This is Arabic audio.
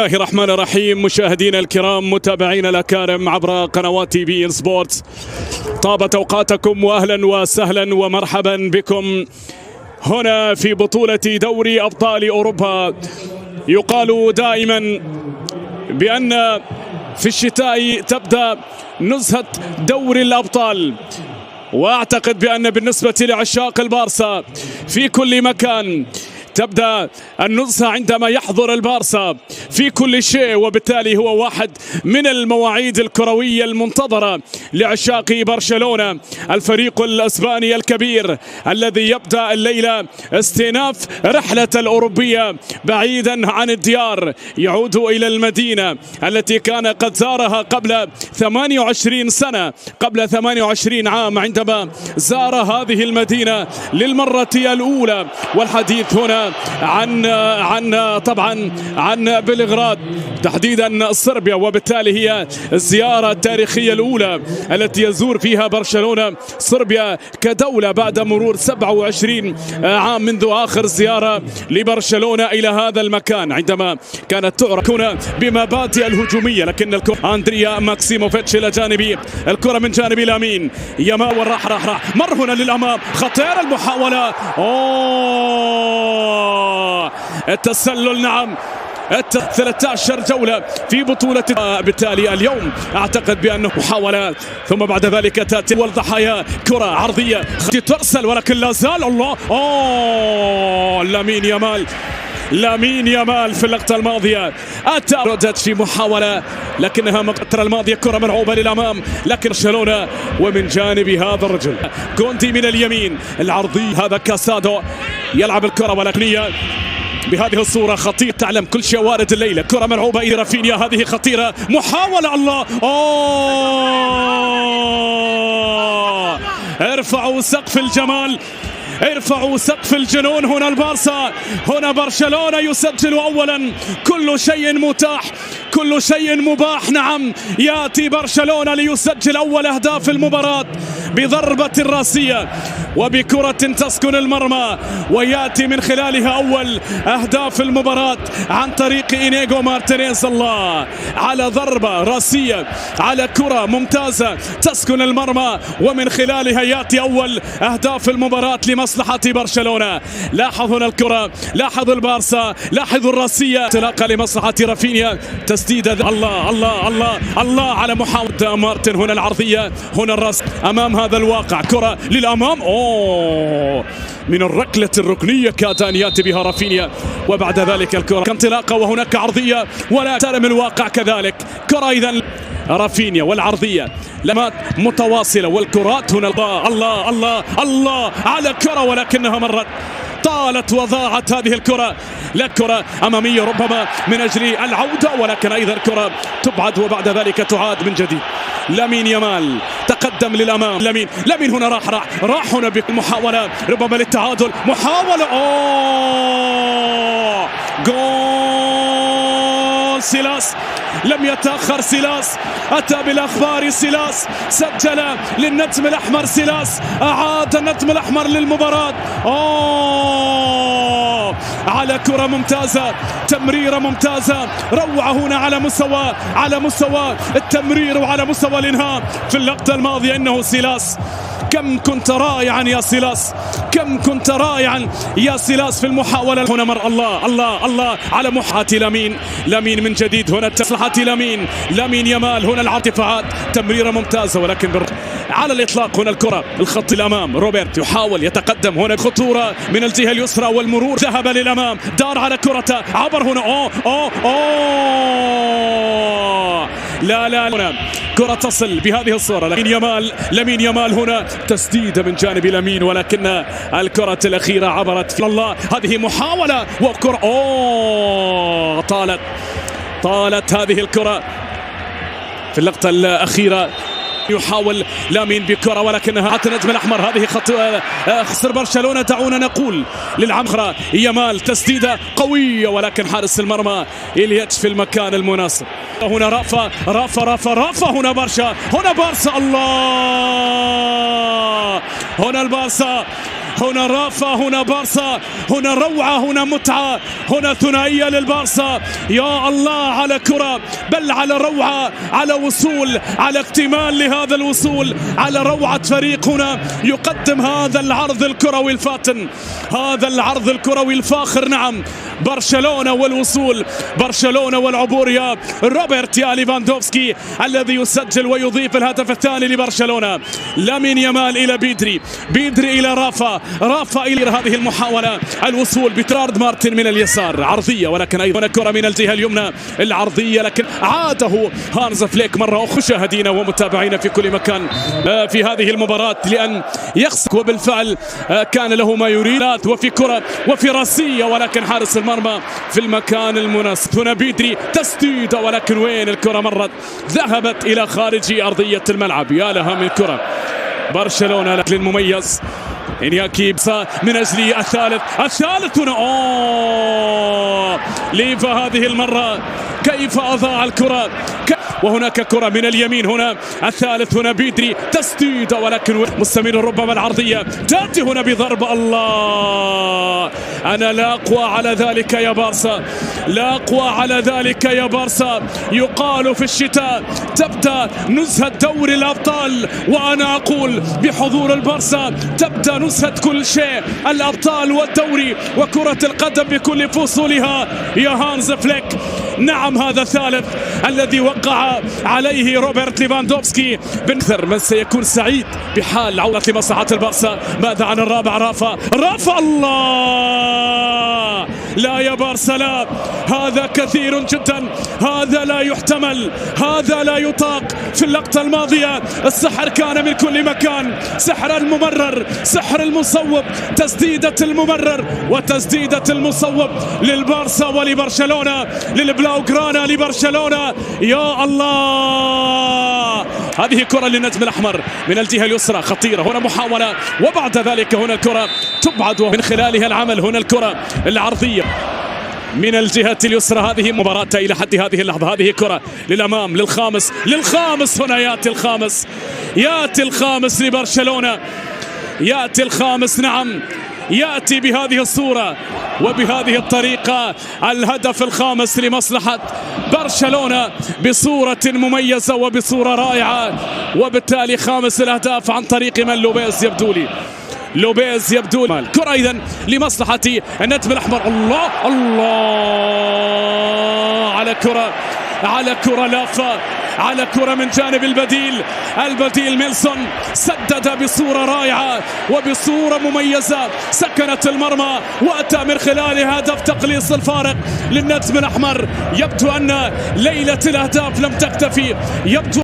الله الرحمن الرحيم. مشاهدينا الكرام، متابعينا الأكارم عبر قنوات بي إن سبورت، طابت أوقاتكم وأهلا وسهلا ومرحبا بكم هنا في بطولة دوري أبطال أوروبا. يقال دائما بأن في الشتاء تبدأ نزهة دوري الأبطال، وأعتقد بأن بالنسبة لعشاق البارسا في كل مكان تبدأ النزهة عندما يحضر البارسا في كل شيء، وبالتالي هو واحد من المواعيد الكروية المنتظرة لعشاق برشلونة، الفريق الأسباني الكبير الذي يبدأ الليلة استئناف رحلة الأوروبية بعيدا عن الديار، يعود إلى المدينة التي كان قد زارها قبل 28 سنة، قبل 28 عام عندما زار هذه المدينة للمرة الأولى. والحديث هنا عن بلغراد تحديدا صربيا، وبالتالي هي الزيارة التاريخية الأولى التي يزور فيها برشلونة صربيا كدولة بعد مرور 27 عام منذ آخر زيارة لبرشلونة إلى هذا المكان، عندما كانت تعرف هنا بمبادئ الهجومية. لكن الكرة أندريا ماكسيموفيتش إلى جانبي، الكرة من جانب لامين يامال، راح مر هنا للأمام، خطير المحاولة، التسلل. نعم، 13 جولة في بطولة، بالتالي اليوم أعتقد بأنه محاولة ثم بعد ذلك تأتي والضحايا. كرة عرضية ترسل ولكن لا زال لامين يامال في اللقطة الماضية أتى ردت في محاولة لكنها مقطرة الماضية، كرة ملعوبة للأمام لكن برشلونة، ومن جانب هذا الرجل كوندي من اليمين العرضي، هذا كاسادو يلعب الكرة ولكنية بهذه الصورة خطير، تعلم كل شيء وارد الليلة. كرة ملعوبة إلى رافينيا، هذه خطيرة، محاولة، الله، ارفعوا سقف الجمال، ارفعوا سقف الجنون. هنا البارسا، هنا برشلونة يسجل أولا، كل شيء متاح، كل شيء مباح. نعم، يأتي برشلونة ليسجل أول أهداف المباراة بضربة راسية وبكرة تسكن المرمى، ويأتي من خلالها أول أهداف المباراة عن طريق إنيغو مارتينيز. الله، على ضربة راسية، على كرة ممتازة تسكن المرمى، ومن خلالها يأتي أول أهداف المباراة لمصلحة برشلونة. لاحظ هنا الكرة، لاحظ البارسا، لاحظوا الراسية، انطلاقة لمصلحة رافينيا، تسديدة، الله على محاولة مارتن. هنا العرضية، هنا الراس أمام هذا الواقع، كرة للأمام، من الركلة الركنية كاد أن يأتي بها رافينيا، وبعد ذلك الكرة كانطلاقة وهناك عرضية ولا ترم الواقع كذلك. كرة إذن رافينيا والعرضية لمات متواصلة، والكرات هنا، الله على كرة ولكنها مرت، طالت وضاعت هذه الكرة. لا، كرة أمامية ربما من أجل العودة، ولكن أيضا كرة تبعد وبعد ذلك تعاد من جديد. لامين يامال تقدم للأمام، لامين هنا راح هنا بمحاولة ربما للتعادل، محاولة، جول سيلاس، لم يتأخر سيلاس، أتى بالأخبار سيلاس، سجل للنجم الأحمر سيلاس، أعاد النجم الأحمر للمباراة، على كرة ممتازة، تمريرة ممتازة، روعة هنا على مستوى التمرير وعلى مستوى الإنهاء. في اللقطة الماضية إنه سيلاس، كم كنت رائعا يا سيلاس، كم كنت رائعا يا سيلاس في المحاولة. هنا مر، الله على محاولة لامين من جديد، هنا مصلحة لامين يامال، هنا الارتفاعات، تمريرة ممتازة ولكن على الإطلاق. هنا الكرة الخط الأمام، روبرت يحاول يتقدم، هنا خطورة من الجهة اليسرى والمرور، ذهب للأمام، دار على كرة، عبر هنا، لا هنا كرة تصل بهذه الصورة، لامين يامال هنا تسديدة من جانب لامين، ولكن الكرة الأخيرة عبرت في الله. هذه محاولة وكرة، طالت هذه الكرة في اللقطة الأخيرة. يحاول لامين بكرة ولكنها حتى النجم الأحمر، هذه خسر برشلونة. دعونا نقول للعمخرة، يامال تسديدة قوية ولكن حارس المرمى إليتش في المكان المناسب. هنا رافا، هنا بارسا، الله، هنا البارسا هنا رافا، هنا بارسا، هنا روعة، هنا متعة، هنا ثنائية للبارسا. يا الله على كرة، بل على روعة، على وصول، على اكتمال لهذا الوصول، على روعة فريق هنا يقدم هذا العرض الكروي الفاتن، هذا العرض الكروي الفاخر. نعم، برشلونة والوصول، برشلونة والعبور. يا روبرت يا ليفاندوفسكي الذي يسجل ويضيف الهدف الثاني لبرشلونة. لامين يامال إلى بيدري، بيدري إلى رافا، رافا إلى هذه المحاولة، الوصول بترارد مارتن من اليسار، عرضية ولكن أيضا كرة من الجهة اليمنى العرضية، لكن عاده هانز فليك مرة أخرى. مشاهدينا ومتابعينا في كل مكان في هذه المباراة لأن يخسر، وبالفعل كان له ما يريد، وفي كرة وفي راسية ولكن حارس المرمى في المكان المناسب. هنا بيدري تسديدة ولكن وين الكرة مرت، ذهبت إلى خارج أرضية الملعب. يا لها من كرة برشلونة للمميز إنياكي بسا من أجل الثالث هنا. ليفا هذه المرة كيف أضاع الكرة، وهناك كرة من اليمين. هنا الثالث، هنا بيدري تسديدة ولكن مستمر، ربما العرضية تأتي هنا بضربة. الله، أنا لا أقوى على ذلك يا بارسا، لا أقوى على ذلك يا بارسا. يقال في الشتاء تبدأ نزهة دوري الأبطال، وأنا أقول بحضور البارسا تبدأ نزهة كل شيء، الأبطال والدوري وكرة القدم بكل فصولها. يا هانز فليك، نعم هذا الثالث الذي وقع عليه روبرت ليفاندوفسكي. بنثر من سيكون سعيد بحال عودة لمصلحة البارسا. ماذا عن الرابع؟ رافا. الله، لا يا بارسا لا، هذا كثير جدا، هذا لا يحتمل، هذا لا يطاق. في اللقطة الماضية السحر كان من كل مكان، سحر الممرر، سحر المصوب، تسديدة الممرر وتسديدة المصوب للبارسا ولبرشلونة، للبلاوغرانا لبرشلونة. يا الله، هذه كرة للنجم الأحمر من الجهة اليسرى خطيرة. هنا محاولة وبعد ذلك هنا الكرة تبعد من خلالها العمل. هنا الكرة العرضية من الجهة اليسرى. هذه مباراة إلى حد هذه اللحظة. هذه كرة للأمام للخامس. هنا يأتي الخامس لبرشلونة، يأتي الخامس. نعم، يأتي بهذه الصورة وبهذه الطريقة الهدف الخامس لمصلحة برشلونة بصورة مميزة وبصورة رائعة، وبالتالي خامس الأهداف عن طريق من؟ لوبيز يبدو لي. كرة أيضا لمصلحة النجم الأحمر. الله على كرة لافا، على كرة من جانب البديل ميلسون، سدد بصورة رائعة وبصورة مميزة، سكنت المرمى وأتى من خلال هدف تقليص الفارق للنجم الأحمر. يبدو أن ليلة الأهداف لم تكتفي، يبدو